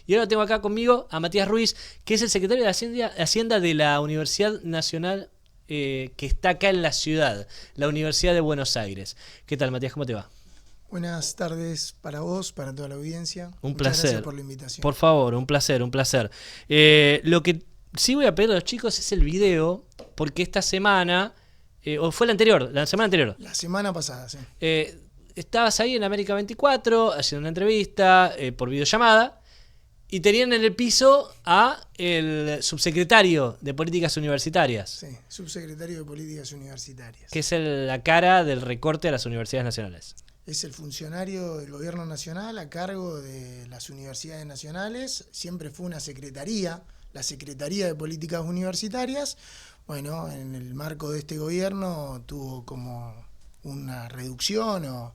Y ahora tengo acá conmigo a Matías Ruiz, que es el secretario de Hacienda de la Universidad Nacional que está acá en la ciudad, la Universidad de Buenos Aires. ¿Qué tal, Matías? ¿Cómo te va? Buenas tardes para vos, para toda la audiencia. Un Muchas placer. gracias por la invitación. Por favor, un placer, un placer. Lo que sí voy a pedir a los chicos es el video, porque esta semana, o fue la anterior, la semana anterior. La semana pasada, sí. Estabas ahí en América 24 haciendo una entrevista por videollamada y tenían en el piso a el subsecretario de Políticas Universitarias. Sí, subsecretario de Políticas Universitarias. Que es la cara del recorte a las universidades nacionales. Es el funcionario del gobierno nacional a cargo de las universidades nacionales. Siempre fue una secretaría, la Secretaría de Políticas Universitarias. Bueno, en el marco de este gobierno tuvo como una reducción o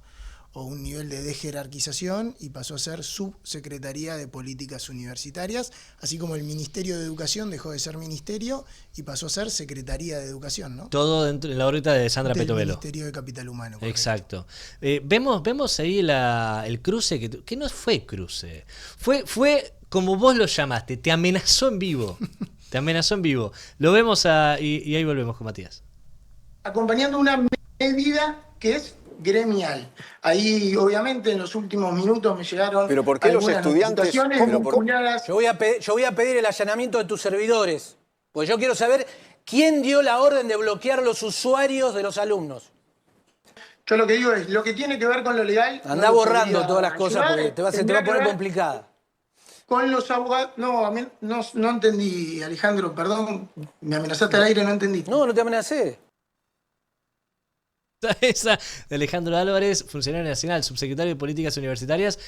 un nivel de desjerarquización y pasó a ser Subsecretaría de Políticas Universitarias, así como el Ministerio de Educación dejó de ser ministerio y pasó a ser Secretaría de Educación, ¿no? Todo dentro de la órbita de Sandra Petovelo. Ministerio de Capital Humano. Correcto. Exacto. Vemos ahí el cruce, que no fue cruce, fue como vos lo llamaste, te amenazó en vivo. Te amenazó en vivo. Lo vemos y ahí volvemos con Matías. Acompañando una medida que es gremial. Ahí, obviamente, en los últimos minutos me llegaron. ¿Pero por qué los estudiantes? Vinculadas... Yo voy a pedir el allanamiento de tus servidores, porque yo quiero saber quién dio la orden de bloquear los usuarios de los alumnos. Yo lo que digo es, lo que tiene que ver con lo legal... Andá borrando todas las cosas porque se te va a poner complicada. Con los abogados... No, a mí no entendí, Alejandro, perdón, me amenazaste al aire, no entendí. No te amenacé. Esa de Alejandro Álvarez, funcionario nacional, subsecretario de Políticas Universitarias,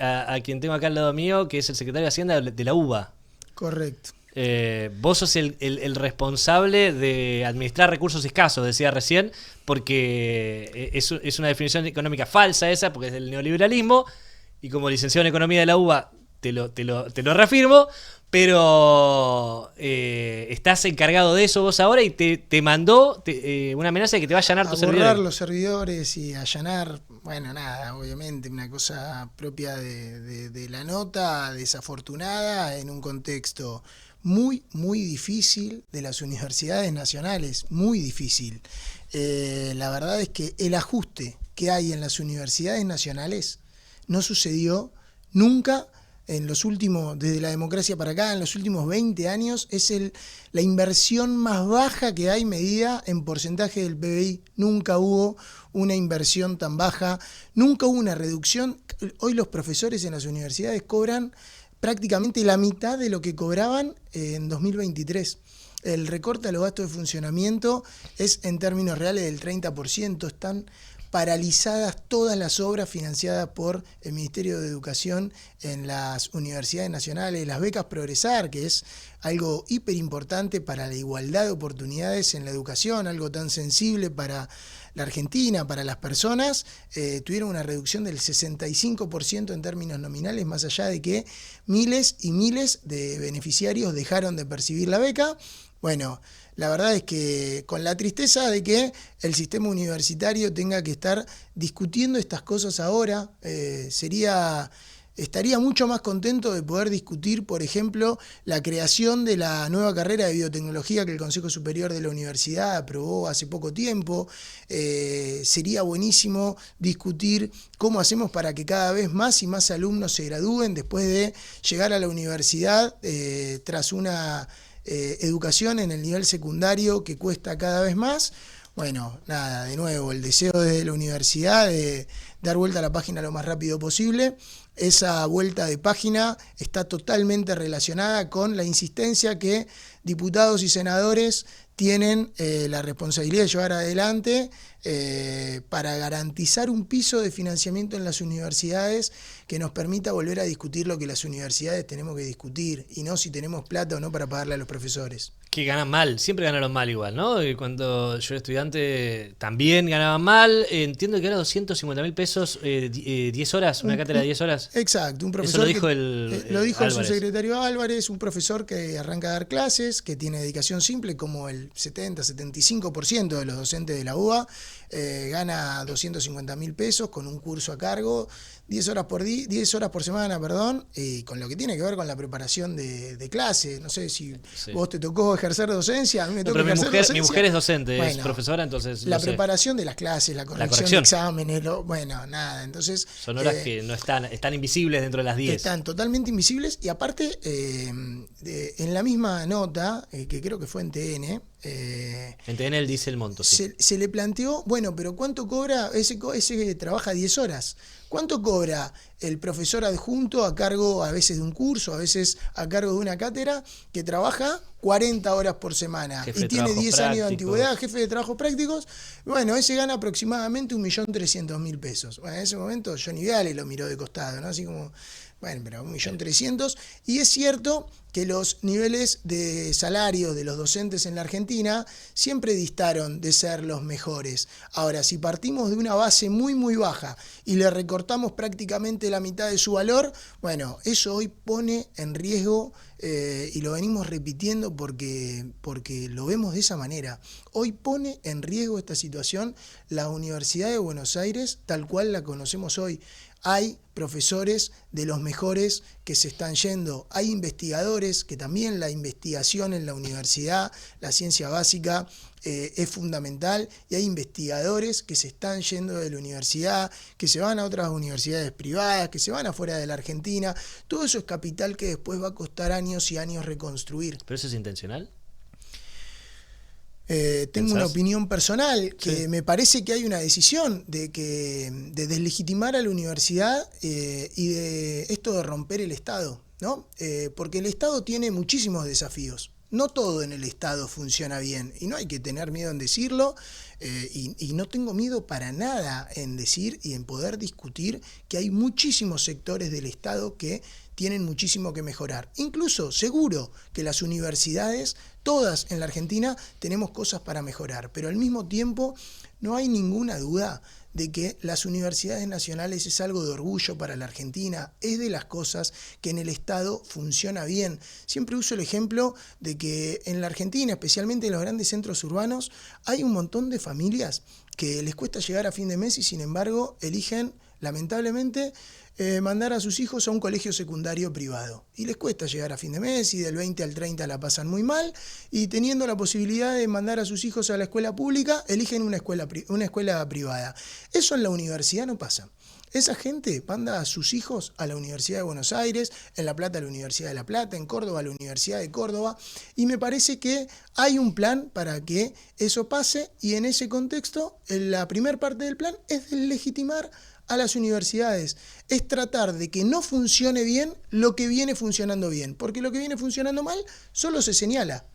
a quien tengo acá al lado mío, que es el secretario de Hacienda de la UBA. Correcto. Vos sos el responsable de administrar recursos escasos, decía recién, porque es una definición económica falsa esa, porque es del neoliberalismo, y como licenciado en Economía de la UBA te lo reafirmo, pero estás encargado de eso vos ahora y te mandó una amenaza de que te va a allanar tus servidores. Borrar los servidores y allanar, bueno, nada, obviamente una cosa propia de la nota, desafortunada, en un contexto muy, muy difícil de las universidades nacionales, muy difícil. La verdad es que el ajuste que hay en las universidades nacionales no sucedió nunca en los últimos, desde la democracia para acá, en los últimos 20 años, es la inversión más baja que hay medida en porcentaje del PBI. Nunca hubo una inversión tan baja, nunca hubo una reducción. Hoy los profesores en las universidades cobran prácticamente la mitad de lo que cobraban en 2023. El recorte a los gastos de funcionamiento es en términos reales del 30%, están paralizadas todas las obras financiadas por el Ministerio de Educación en las universidades nacionales, las becas Progresar, que es algo hiper importante para la igualdad de oportunidades en la educación, algo tan sensible para la Argentina, para las personas, tuvieron una reducción del 65% en términos nominales, más allá de que miles y miles de beneficiarios dejaron de percibir la beca. Bueno, la verdad es que con la tristeza de que el sistema universitario tenga que estar discutiendo estas cosas ahora, estaría mucho más contento de poder discutir, por ejemplo, la creación de la nueva carrera de biotecnología que el Consejo Superior de la Universidad aprobó hace poco tiempo. Sería buenísimo discutir cómo hacemos para que cada vez más y más alumnos se gradúen después de llegar a la universidad tras una educación en el nivel secundario que cuesta cada vez más. Bueno, nada, de nuevo, el deseo desde la universidad de dar vuelta a la página lo más rápido posible. Esa vuelta de página está totalmente relacionada con la insistencia que diputados y senadores tienen la responsabilidad de llevar adelante para garantizar un piso de financiamiento en las universidades que nos permita volver a discutir lo que las universidades tenemos que discutir y no si tenemos plata o no para pagarle a los profesores. Que ganan mal, siempre ganaron mal igual, ¿no? Y cuando yo era estudiante también ganaban mal. Entiendo que era 250.000 pesos 10 horas, una cátedra de 10 horas. Exacto, un profesor. Eso lo dijo lo dijo el Álvarez. subsecretario Álvarez, un profesor que arranca a dar clases, que tiene dedicación simple, como el 70-75% de los docentes de la UBA, gana 250.000 pesos con un curso a cargo 10 horas por 10 horas por semana, perdón, con lo que tiene que ver con la preparación de clase. No sé si vos te tocó ejercer docencia, a mí me tocó ejercer docencia. Mi mujer es docente, bueno, es profesora, entonces la preparación de las clases, la corrección de exámenes, bueno, nada, entonces... Son horas que no están invisibles dentro de las 10. Están totalmente invisibles y aparte, en la misma nota, que creo que fue en TN... en TN él dice el monto, sí. Se le planteó, bueno, pero ¿cuánto cobra ese que trabaja 10 horas? ¿Cuánto cobra el profesor adjunto a cargo a veces de un curso, a veces a cargo de una cátedra, que trabaja 40 horas por semana y tiene 10 años de antigüedad, jefe de trabajos prácticos? Bueno, ese gana aproximadamente 1.300.000 pesos. Bueno, en ese momento Johnny Viale lo miró de costado, ¿no? Así como... Bueno, pero 1.300.000. Y es cierto que los niveles de salario de los docentes en la Argentina siempre distaron de ser los mejores. Ahora, si partimos de una base muy, muy baja y le recortamos prácticamente la mitad de su valor, bueno, eso hoy pone en riesgo, y lo venimos repitiendo porque lo vemos de esa manera. Hoy pone en riesgo esta situación la Universidad de Buenos Aires tal cual la conocemos hoy. Hay profesores de los mejores que se están yendo, hay investigadores que también la investigación en la universidad, la ciencia básica es fundamental, y hay investigadores que se están yendo de la universidad, que se van a otras universidades privadas, que se van afuera de la Argentina. Todo eso es capital que después va a costar años y años reconstruir. ¿Pero eso es intencional? Tengo una opinión personal que me parece que hay una decisión de deslegitimar a la universidad y de esto de romper el Estado, ¿no? Porque el Estado tiene muchísimos desafíos. No todo en el Estado funciona bien y no hay que tener miedo en decirlo, y no tengo miedo para nada en decir y en poder discutir que hay muchísimos sectores del Estado que tienen muchísimo que mejorar. Incluso seguro que las universidades, todas en la Argentina, tenemos cosas para mejorar, pero al mismo tiempo no hay ninguna duda de que las universidades nacionales es algo de orgullo para la Argentina, es de las cosas que en el Estado funciona bien. Siempre uso el ejemplo de que en la Argentina, especialmente en los grandes centros urbanos, hay un montón de familias que les cuesta llegar a fin de mes y sin embargo eligen, lamentablemente, mandar a sus hijos a un colegio secundario privado. Y les cuesta llegar a fin de mes y del 20 al 30 la pasan muy mal, y teniendo la posibilidad de mandar a sus hijos a la escuela pública, eligen una escuela privada. Eso en la universidad no pasa. Esa gente manda a sus hijos a la Universidad de Buenos Aires, en La Plata a la Universidad de La Plata, en Córdoba a la Universidad de Córdoba, y me parece que hay un plan para que eso pase, y en ese contexto, la primera parte del plan es deslegitimar a las universidades, es tratar de que no funcione bien lo que viene funcionando bien, porque lo que viene funcionando mal solo se señala.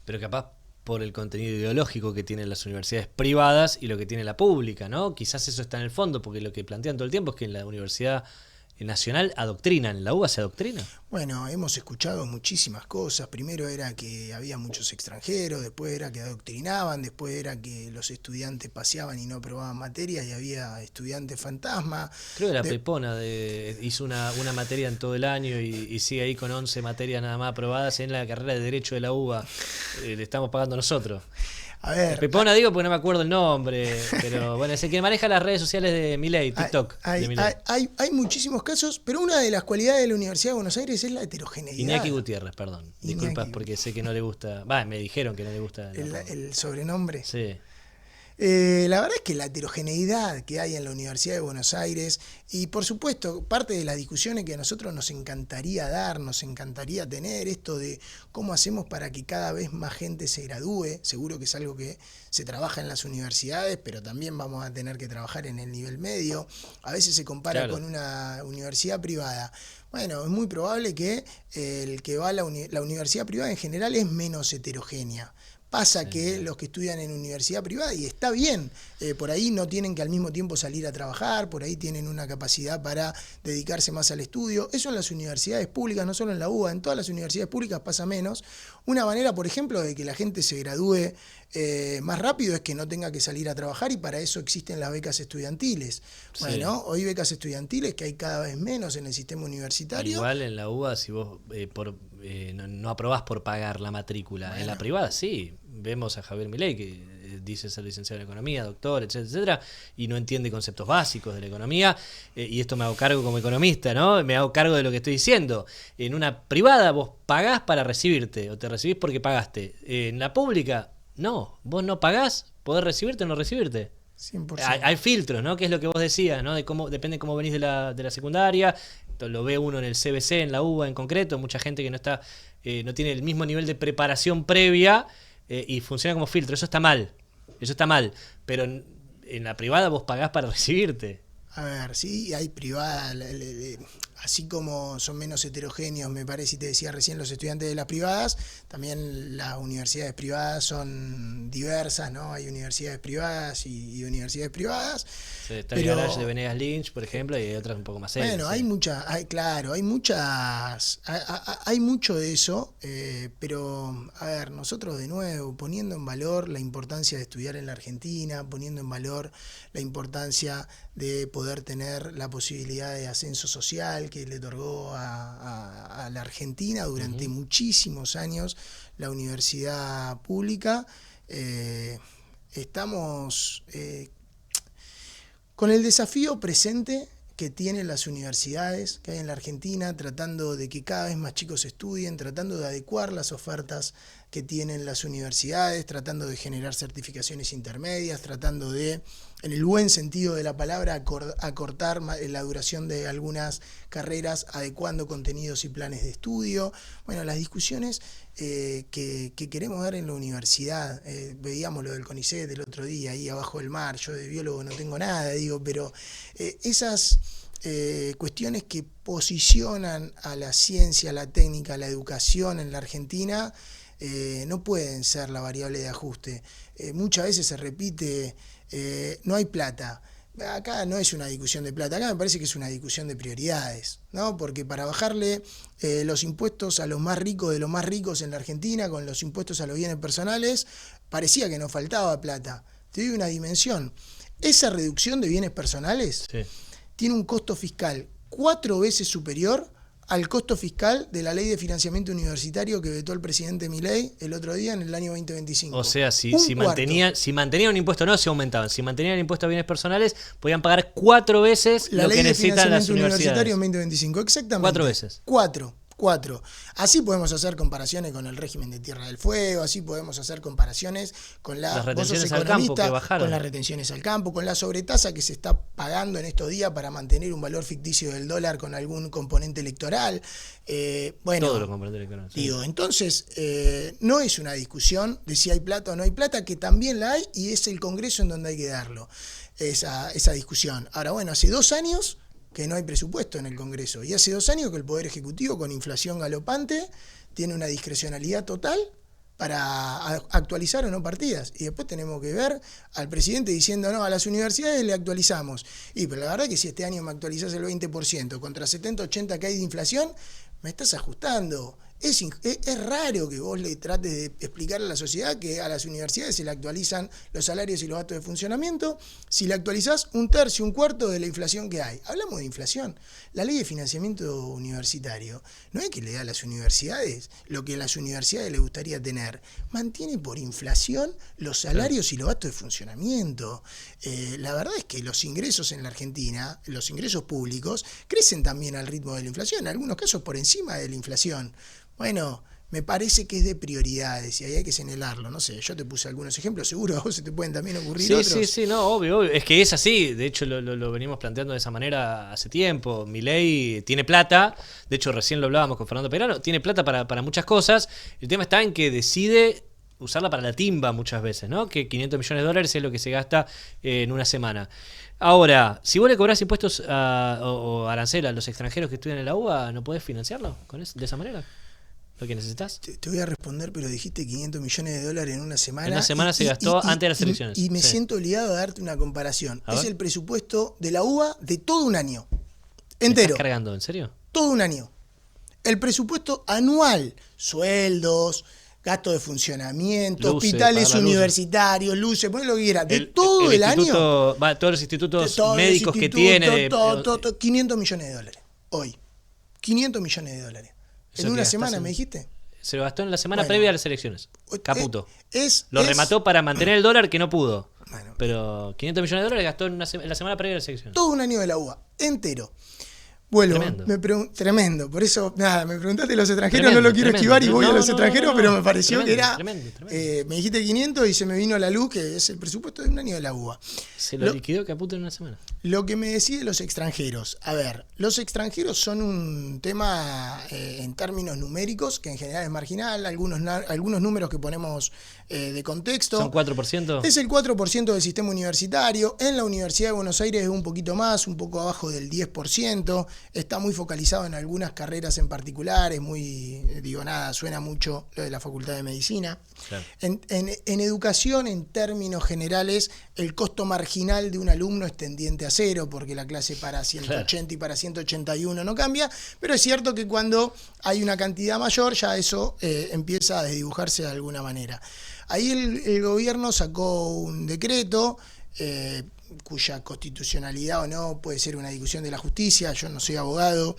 Pero capaz por el contenido ideológico que tienen las universidades privadas y lo que tiene la pública, ¿no? Quizás eso está en el fondo, porque lo que plantean todo el tiempo es que en la universidad nacional adoctrinan, ¿en la UBA se adoctrina? Bueno, hemos escuchado muchísimas cosas. Primero era que había muchos extranjeros, después era que adoctrinaban, después era que los estudiantes paseaban y no aprobaban materias y había estudiantes fantasma. Creo que la Pepona hizo una materia en todo el año y sigue ahí con 11 materias nada más aprobadas en la carrera de Derecho de la UBA. Le estamos pagando nosotros. A ver, Pepona digo porque no me acuerdo el nombre, pero bueno, es el que maneja las redes sociales de Milei, TikTok. Hay muchísimos casos, pero una de las cualidades de la Universidad de Buenos Aires es la heterogeneidad. Iñaki Gutiérrez, perdón. Disculpas porque sé que no le gusta. Me dijeron que no le gusta. El sobrenombre. Sí. La verdad es que la heterogeneidad que hay en la Universidad de Buenos Aires, y por supuesto parte de las discusiones que a nosotros nos encantaría dar, nos encantaría tener, esto de cómo hacemos para que cada vez más gente se gradúe, seguro que es algo que se trabaja en las universidades, pero también vamos a tener que trabajar en el nivel medio. A veces se compara con una universidad privada. Bueno, es muy probable que el que va a la universidad privada en general es menos heterogénea. Pasa que los que estudian en universidad privada, y está bien, por ahí no tienen que al mismo tiempo salir a trabajar, por ahí tienen una capacidad para dedicarse más al estudio. Eso en las universidades públicas, no solo en la UBA, en todas las universidades públicas pasa menos. Una manera, por ejemplo, de que la gente se gradúe más rápido es que no tenga que salir a trabajar, y para eso existen las becas estudiantiles. Bueno, hoy becas estudiantiles que hay cada vez menos en el sistema universitario. Igual en la UBA, si vos no aprobás por pagar la matrícula, en la privada sí. Vemos a Javier Milei que dice ser licenciado en economía, doctor, etcétera, etcétera, y no entiende conceptos básicos de la economía, y esto me hago cargo como economista, ¿no? Me hago cargo de lo que estoy diciendo. En una privada vos pagás para recibirte, o te recibís porque pagaste. En la pública, no, vos no pagás, podés recibirte o no recibirte. 100%. Hay filtros, ¿no? Que es lo que vos decías, ¿no? De cómo, depende cómo venís de la secundaria. Lo ve uno en el CBC, en la UBA en concreto, mucha gente que no está, no tiene el mismo nivel de preparación previa y funciona como filtro. Eso está mal. Pero en la privada vos pagás para recibirte. A ver, sí, hay privadas, así como son menos heterogéneos, me parece, y te decía recién, los estudiantes de las privadas, también las universidades privadas son diversas, ¿no? Hay universidades privadas y universidades privadas. Sí, está el garage de Venegas Lynch, por ejemplo, y hay otras un poco más serias. Bueno, hay mucho de eso, pero, a ver, nosotros de nuevo, poniendo en valor la importancia de estudiar en la Argentina, poniendo en valor la importancia de poder tener la posibilidad de ascenso social que le otorgó a la Argentina durante muchísimos años la universidad pública. Estamos con el desafío presente que tienen las universidades que hay en la Argentina, tratando de que cada vez más chicos estudien, tratando de adecuar las ofertas que tienen las universidades, tratando de generar certificaciones intermedias, tratando de, en el buen sentido de la palabra, acortar la duración de algunas carreras, adecuando contenidos y planes de estudio. Bueno, las discusiones que queremos dar en la universidad, veíamos lo del CONICET el otro día, ahí abajo del mar, yo de biólogo no tengo nada, pero esas cuestiones que posicionan a la ciencia, a la técnica, a la educación en la Argentina, no pueden ser la variable de ajuste. Muchas veces se repite, no hay plata. Acá no es una discusión de plata, acá me parece que es una discusión de prioridades, ¿no? Porque para bajarle los impuestos a los más ricos de los más ricos en la Argentina, con los impuestos a los bienes personales, parecía que nos faltaba plata. Te doy una dimensión. Esa reducción de bienes personales tiene un costo fiscal 4 veces superior al costo fiscal de la ley de financiamiento universitario que vetó el presidente Milei el otro día en el año 2025. O sea, si mantenían un impuesto, no se aumentaban. Si mantenían el impuesto a bienes personales, podían pagar 4 veces la lo ley que de necesitan las financiamiento universidades. Universitario en 2025, exactamente. 4 veces. 4. Así podemos hacer comparaciones con el régimen de Tierra del Fuego, así podemos hacer comparaciones con las retenciones al campo que bajaron, con las retenciones al campo, con la sobretasa que se está pagando en estos días para mantener un valor ficticio del dólar con algún componente electoral. Bueno, todos los componentes electorales. Digo, entonces, no es una discusión de si hay plata o no hay plata, que también la hay y es el Congreso en donde hay que darlo, esa discusión. Ahora, bueno, hace 2 años que no hay presupuesto en el Congreso. Y hace 2 años que el Poder Ejecutivo, con inflación galopante, tiene una discrecionalidad total para actualizar o no partidas. Y después tenemos que ver al presidente diciendo, no, a las universidades le actualizamos. Pero la verdad que si este año me actualizás el 20% contra 70, 80 que hay de inflación, me estás ajustando. Es raro que vos le trates de explicar a la sociedad que a las universidades se le actualizan los salarios y los gastos de funcionamiento si le actualizás 1/3, 1/4 de la inflación que hay. Hablamos de inflación. La ley de financiamiento universitario no es que le da a las universidades lo que a las universidades les gustaría tener. Mantiene por inflación los salarios y los gastos de funcionamiento. La verdad es que los ingresos en la Argentina, los ingresos públicos, crecen también al ritmo de la inflación, en algunos casos por encima de la inflación. Bueno, me parece que es de prioridades y ahí hay que señalarlo. No sé, yo te puse algunos ejemplos, seguro a vos se te pueden también ocurrir otros. Sí, no, obvio. Es que es así, de hecho lo venimos planteando de esa manera hace tiempo. Milei tiene plata, de hecho recién lo hablábamos con Fernando Pellegrino, tiene plata para muchas cosas. El tema está en que decide usarla para la timba muchas veces, ¿no? Que 500 millones de dólares es lo que se gasta en una semana. Ahora, si vos le cobrás impuestos o arancel a los extranjeros que estudian en la UBA, ¿no podés financiarlo de esa manera? ¿Lo que necesitas? Te voy a responder, pero dijiste 500 millones de dólares en una semana. En una semana se gastó antes de las elecciones. Y me siento obligado a darte una comparación. Es el presupuesto de la UBA de todo un año. Entero. ¿Estás cargando? ¿En serio? Todo un año. El presupuesto anual, sueldos, gasto de funcionamiento, luces, hospitales universitarios, luces, poné lo que quieras, de todo el año. Todos los institutos médicos que tiene. 500 millones de dólares. Hoy. 500 millones de dólares. ¿En una semana me dijiste? se lo gastó en la semana Bueno, previa a las elecciones. Caputo. Lo es- remató para mantener el dólar que no pudo. Bueno, Pero 500 millones de dólares gastó en la semana previa a las elecciones. todo un año de la UBA, entero. Bueno, Tremendo. tremendo. Por eso, nada, me preguntaste de los extranjeros, Tremendo, no lo quiero tremendo, esquivar y voy a los extranjeros, pero me pareció Tremendo, que era. tremendo. Me dijiste 500 y se me vino a la luz que es el presupuesto de un año de la UBA. Se lo liquidó Caputo en una semana. Lo que me decide los extranjeros. A ver, los extranjeros son un tema en términos numéricos que en general es marginal. Algunos números que ponemos de contexto. ¿Son 4%? Es el 4% del sistema universitario. En la Universidad de Buenos Aires es un poquito más, un poco abajo del 10%. Está muy focalizado en algunas carreras en particular. Es muy, suena mucho lo de la Facultad de Medicina. Claro. En educación, en términos generales, el costo marginal de un alumno es tendiente a cero, porque la clase para 180 y para 181 no cambia. Pero es cierto que cuando hay una cantidad mayor, ya eso empieza a desdibujarse de alguna manera. Ahí el gobierno sacó un decreto cuya constitucionalidad o no puede ser una discusión de la justicia. Yo no soy abogado,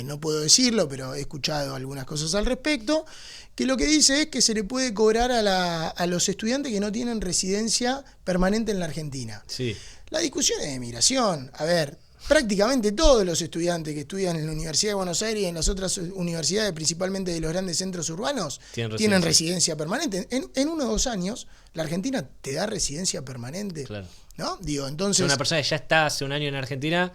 no puedo decirlo, pero he escuchado algunas cosas al respecto, que lo que dice es que se le puede cobrar a los estudiantes que no tienen residencia permanente en la Argentina. Sí. La discusión es de migración. A ver, prácticamente todos los estudiantes que estudian en la Universidad de Buenos Aires y en las otras universidades, principalmente de los grandes centros urbanos, tienen residencia permanente. En 1 o 2 años, la Argentina te da residencia permanente. Claro. ¿No? Entonces. Una persona que ya está hace un año en Argentina,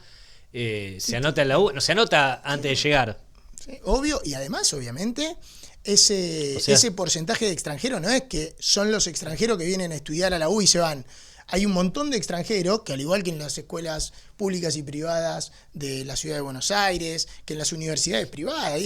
se anota en la U, no se anota antes de llegar. Sí, obvio, y además, obviamente, ese porcentaje de extranjeros no es que son los extranjeros que vienen a estudiar a la U y se van. Hay un montón de extranjeros que, al igual que en las escuelas públicas y privadas de la ciudad de Buenos Aires, que en las universidades privadas,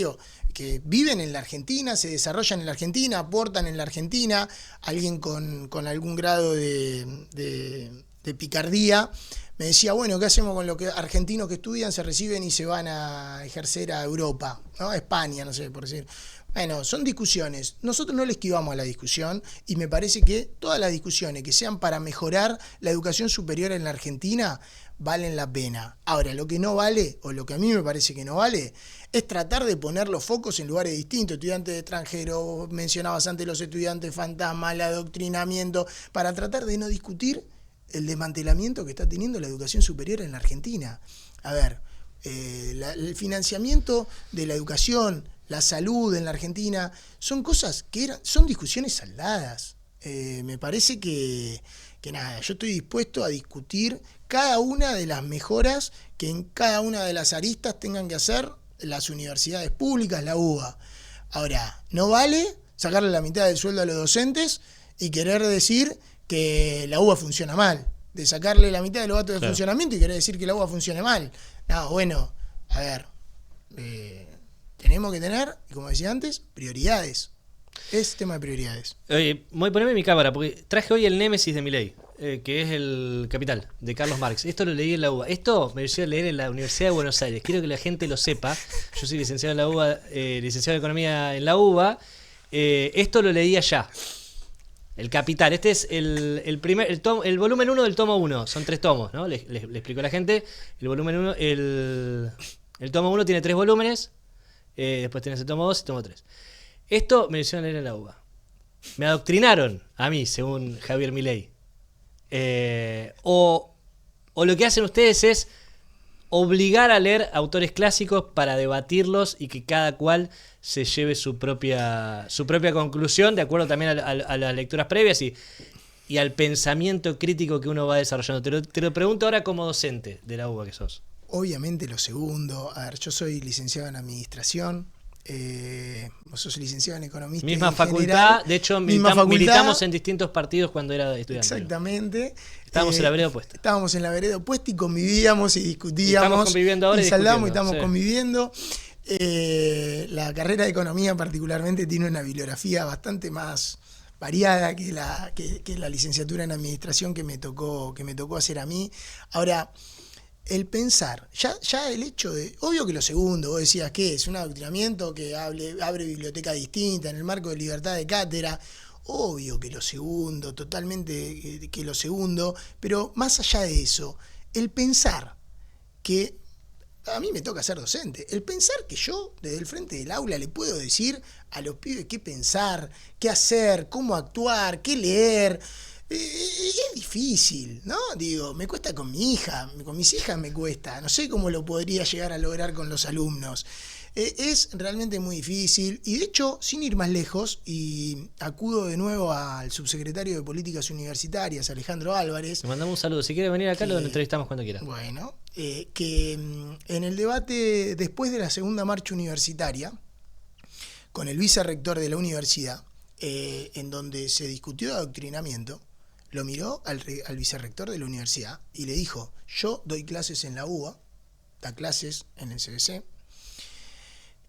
que viven en la Argentina, se desarrollan en la Argentina, aportan en la Argentina, alguien con algún grado de picardía me decía, bueno, ¿qué hacemos con los argentinos que estudian, se reciben y se van a ejercer a Europa, ¿no? A España, no sé, por decir? Bueno, son discusiones. Nosotros no le esquivamos a la discusión y me parece que todas las discusiones que sean para mejorar la educación superior en la Argentina valen la pena. Ahora, lo que no vale, o lo que a mí me parece que no vale, es tratar de poner los focos en lugares distintos. Estudiantes extranjeros, mencionabas antes los estudiantes fantasma, el adoctrinamiento, para tratar de no discutir el desmantelamiento que está teniendo la educación superior en la Argentina. A ver, el financiamiento de la educación, la salud en la Argentina, son cosas son discusiones saldadas. Me parece que nada, yo estoy dispuesto a discutir cada una de las mejoras que en cada una de las aristas tengan que hacer las universidades públicas, la UBA. Ahora, no vale sacarle la mitad del sueldo a los docentes y querer decir que la UBA funciona mal, de sacarle la mitad de los datos de funcionamiento y querer decir que la UBA funcione mal. No, bueno, a ver, tenemos que tener, como decía antes, prioridades. Es tema de prioridades. Oye, voy a ponerme mi cámara, porque traje hoy el Némesis de Milei, que es el Capital, de Carlos Marx. Esto lo leí en la UBA. Esto me lo hicieron leer en la Universidad de Buenos Aires. Quiero que la gente lo sepa. Yo soy licenciado en la UBA, licenciado en Economía en la UBA. Esto lo leí allá. El Capital. Este es el volumen 1 del tomo 1. Son 3 tomos, ¿no? Le explico a la gente. El volumen 1, el tomo 1 tiene 3 volúmenes. Después tienes el tomo 2 y el tomo 3. Esto me lo hicieron leer en la UBA. Me adoctrinaron a mí, según Javier Milei. O lo que hacen ustedes es obligar a leer autores clásicos para debatirlos y que cada cual se lleve su propia conclusión, de acuerdo también a las lecturas previas y al pensamiento crítico que uno va desarrollando. Te lo pregunto ahora como docente de la UBA que sos. Obviamente lo segundo. A ver, yo soy licenciado en Administración. Vos sos licenciado en Economía. Misma facultad, de hecho militamos en distintos partidos cuando era estudiante. Exactamente. Estábamos en la vereda opuesta. Estábamos en la vereda opuesta y convivíamos y discutíamos. Estamos conviviendo ahora y saldábamos y estamos sí. conviviendo. La carrera de Economía particularmente tiene una bibliografía bastante más variada que la licenciatura en Administración que me tocó hacer a mí. Ahora, el pensar, ya el hecho de, obvio que lo segundo, vos decías que es un adoctrinamiento que abre biblioteca distinta en el marco de libertad de cátedra, obvio que lo segundo, totalmente que lo segundo, pero más allá de eso, el pensar que, a mí me toca ser docente. El pensar que yo, desde el frente del aula, le puedo decir a los pibes qué pensar, qué hacer, cómo actuar, qué leer, es difícil, ¿no? Digo, me cuesta con mi hija, con mis hijas me cuesta. No sé cómo lo podría llegar a lograr con los alumnos. Es realmente muy difícil y de hecho, sin ir más lejos, y acudo de nuevo al subsecretario de Políticas Universitarias, Alejandro Álvarez. Le mandamos un saludo. Si quiere venir acá, lo entrevistamos cuando quiera. Bueno, que en el debate después de la segunda marcha universitaria, con el vicerrector de la universidad, en donde se discutió adoctrinamiento, lo miró al vicerrector de la universidad y le dijo: yo doy clases en la UBA, da clases en el CBC,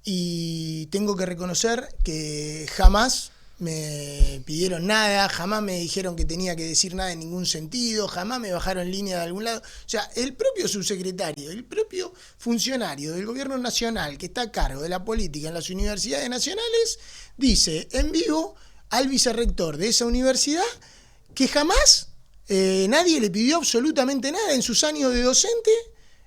y tengo que reconocer que jamás me pidieron nada, jamás me dijeron que tenía que decir nada en ningún sentido, jamás me bajaron línea de algún lado. O sea, el propio subsecretario, el propio funcionario del gobierno nacional que está a cargo de la política en las universidades nacionales, dice en vivo al vicerrector de esa universidad que jamás nadie le pidió absolutamente nada en sus años de docente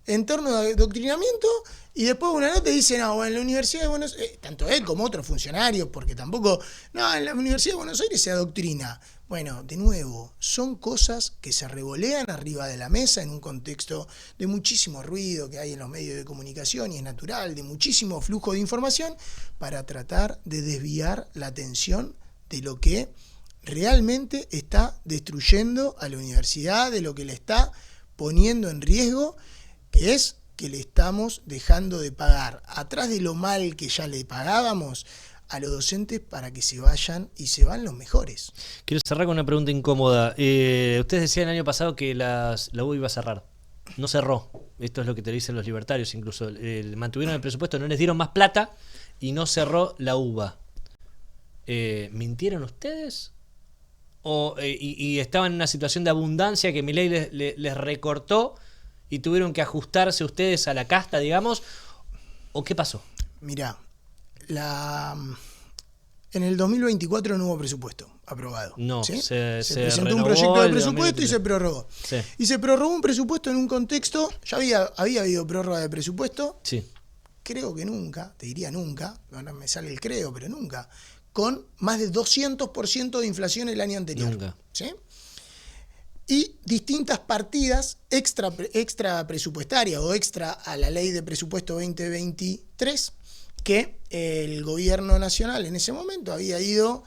en torno a adoctrinamiento. Y después una nota dice, no, en la Universidad de Buenos Aires, tanto él como otros funcionarios, porque tampoco, no, en la Universidad de Buenos Aires se adoctrina. Bueno, de nuevo, son cosas que se revolean arriba de la mesa en un contexto de muchísimo ruido que hay en los medios de comunicación, y es natural, de muchísimo flujo de información, para tratar de desviar la atención de lo que realmente está destruyendo a la universidad, de lo que le está poniendo en riesgo, que es que le estamos dejando de pagar, atrás de lo mal que ya le pagábamos, a los docentes para que se vayan, y se van los mejores. Quiero cerrar con una pregunta incómoda. Ustedes decían el año pasado que la UBA iba a cerrar. No cerró. Esto es lo que te dicen los libertarios incluso. Mantuvieron el presupuesto, no les dieron más plata y no cerró la UBA. ¿Mintieron ustedes? Y estaban en una situación de abundancia que Milei les recortó y tuvieron que ajustarse ustedes a la casta, digamos, ¿o qué pasó? Mirá, en el 2024 no hubo presupuesto aprobado. No, ¿sí? se presentó un proyecto de presupuesto y se prorrogó. Sí. Y se prorrogó un presupuesto en un contexto, ya había habido prórroga de presupuesto, Sí. creo que nunca, te diría nunca, ahora me sale el creo, pero nunca, con más de 200% de inflación el año anterior. Nunca. ¿Sí? Y distintas partidas extra presupuestarias o extra a la ley de presupuesto 2023 que el gobierno nacional en ese momento había ido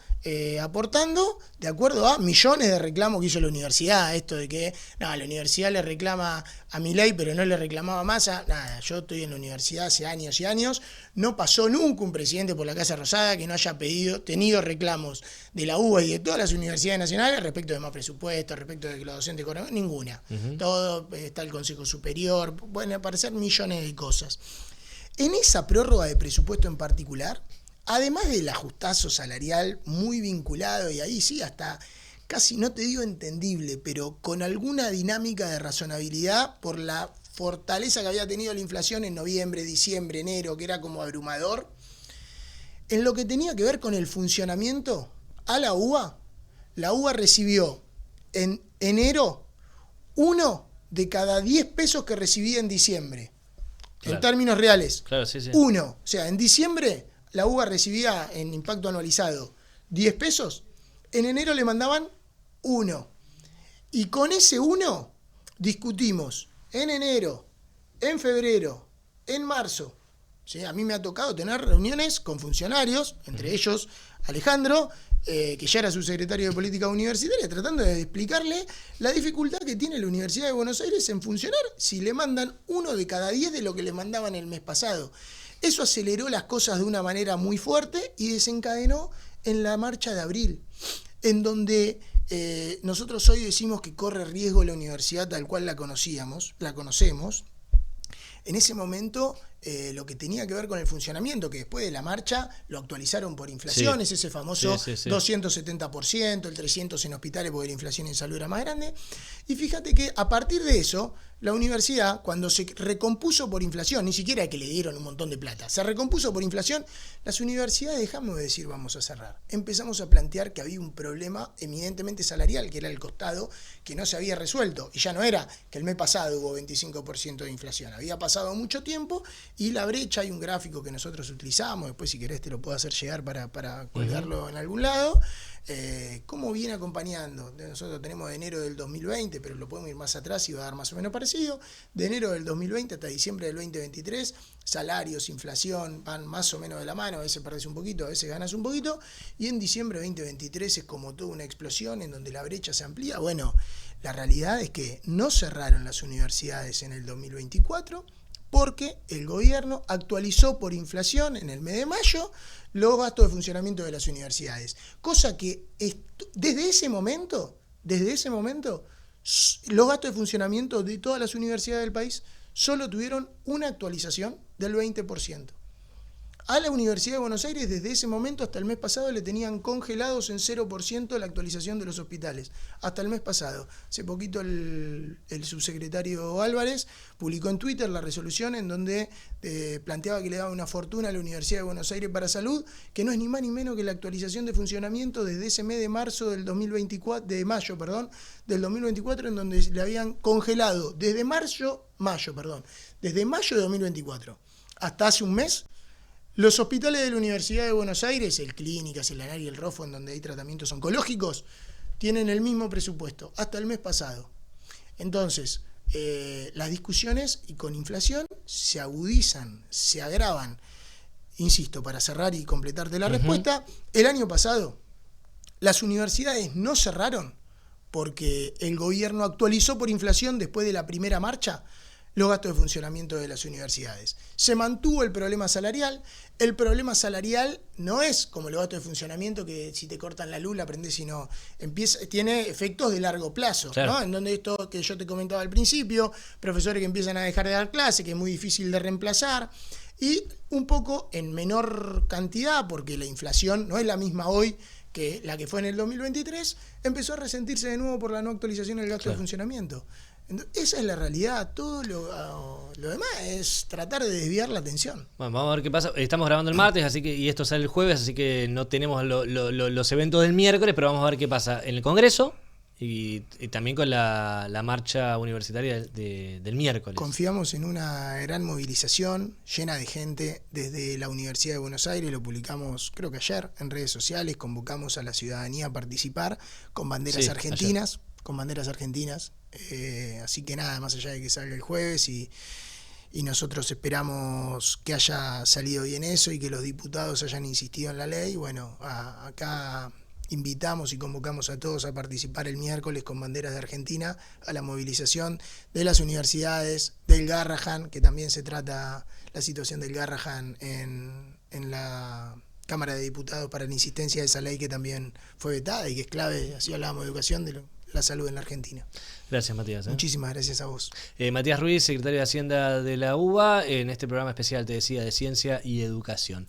aportando de acuerdo a millones de reclamos que hizo la universidad. Esto de que la universidad le reclama a Milei pero no le reclamaba a Massa. Nada, yo estoy en la universidad hace años y años, no pasó nunca un presidente por la Casa Rosada que no haya tenido reclamos de la UBA y de todas las universidades nacionales respecto de más presupuesto, respecto de que los docentes cobran, ninguna. Todo, está el Consejo Superior, pueden aparecer millones de cosas. En esa prórroga de presupuesto en particular, además del ajustazo salarial muy vinculado, y ahí sí hasta casi, no te digo entendible, pero con alguna dinámica de razonabilidad por la fortaleza que había tenido la inflación en noviembre, diciembre, enero, que era como abrumador, en lo que tenía que ver con el funcionamiento, a la UBA recibió en enero 1 de cada 10 pesos que recibía en diciembre. Claro. En términos reales. Claro, sí, sí. 1. O sea, en diciembre la UBA recibía en impacto anualizado 10 pesos. En enero le mandaban 1. Y con ese 1 discutimos en enero, en febrero, en marzo. ¿Sí? A mí me ha tocado tener reuniones con funcionarios, entre ellos Alejandro, que ya era subsecretario de Política Universitaria, tratando de explicarle la dificultad que tiene la Universidad de Buenos Aires en funcionar si le mandan 1 de cada 10 de lo que le mandaban el mes pasado. Eso aceleró las cosas de una manera muy fuerte y desencadenó en la marcha de abril, en donde nosotros hoy decimos que corre riesgo la universidad tal cual la conocemos. En ese momento, lo que tenía que ver con el funcionamiento, que después de la marcha lo actualizaron por inflaciones, sí. Ese famoso 270%, el 300% en hospitales porque la inflación en salud era más grande. Y fíjate que a partir de eso, la universidad, cuando se recompuso por inflación, ni siquiera que le dieron un montón de plata, se recompuso por inflación, las universidades dejamos de decir vamos a cerrar. Empezamos a plantear que había un problema eminentemente salarial, que era el costado, que no se había resuelto. Y ya no era que el mes pasado hubo 25% de inflación, había pasado mucho tiempo y la brecha, hay un gráfico que nosotros utilizamos, después si querés te lo puedo hacer llegar para colgarlo en algún lado. ¿Cómo viene acompañando? Nosotros tenemos de enero del 2020, pero lo podemos ir más atrás y va a dar más o menos parecido. De enero del 2020 hasta diciembre del 2023, salarios, inflación van más o menos de la mano, a veces perdés un poquito, a veces ganas un poquito, y en diciembre del 2023 es como toda una explosión en donde la brecha se amplía. Bueno, la realidad es que no cerraron las universidades en el 2024 porque el gobierno actualizó por inflación en el mes de mayo los gastos de funcionamiento de las universidades. Cosa que desde ese momento, los gastos de funcionamiento de todas las universidades del país solo tuvieron una actualización del 20%. A la Universidad de Buenos Aires, desde ese momento hasta el mes pasado, le tenían congelados en 0% la actualización de los hospitales. Hasta el mes pasado. Hace poquito el subsecretario Álvarez publicó en Twitter la resolución en donde planteaba que le daba una fortuna a la Universidad de Buenos Aires para salud, que no es ni más ni menos que la actualización de funcionamiento desde ese mes de marzo del 2024, de mayo, del 2024, en donde le habían congelado desde mayo de 2024 hasta hace un mes. Los hospitales de la Universidad de Buenos Aires, el Clínicas, el ANAR y el ROFO, en donde hay tratamientos oncológicos, tienen el mismo presupuesto hasta el mes pasado. Entonces, las discusiones y con inflación se agudizan, se agravan. Insisto, para cerrar y completarte la respuesta, el año pasado las universidades no cerraron porque el gobierno actualizó por inflación después de la primera marcha los gastos de funcionamiento de las universidades. Se mantuvo el problema salarial. El problema salarial no es como los gastos de funcionamiento que si te cortan la luz la aprendés y no. Tiene efectos de largo plazo, claro, ¿no? En donde esto que yo te comentaba al principio, profesores que empiezan a dejar de dar clase, que es muy difícil de reemplazar, y un poco en menor cantidad, porque la inflación no es la misma hoy que la que fue en el 2023, empezó a resentirse de nuevo por la no actualización del gasto de funcionamiento. Esa es la realidad. Todo lo demás es tratar de desviar la atención. Bueno, vamos a ver qué pasa. Estamos grabando el martes y esto sale el jueves, así que no tenemos los eventos del miércoles, pero vamos a ver qué pasa en el Congreso y también con la marcha universitaria del miércoles. Confiamos en una gran movilización llena de gente desde la Universidad de Buenos Aires. Lo publicamos creo que ayer en redes sociales. Convocamos a la ciudadanía a participar con banderas argentinas. Ayer. Con banderas argentinas, así que nada, más allá de que salga el jueves y nosotros esperamos que haya salido bien eso y que los diputados hayan insistido en la ley. Bueno, acá invitamos y convocamos a todos a participar el miércoles con banderas de Argentina a la movilización de las universidades, del Garrahan, que también se trata la situación del Garrahan en la Cámara de Diputados para la insistencia de esa ley que también fue vetada y que es clave, así hablábamos de educación, de la salud en la Argentina. Gracias, Matías. Muchísimas gracias a vos. Matías Ruiz, secretario de Hacienda de la UBA, en este programa especial, te decía, de Ciencia y Educación.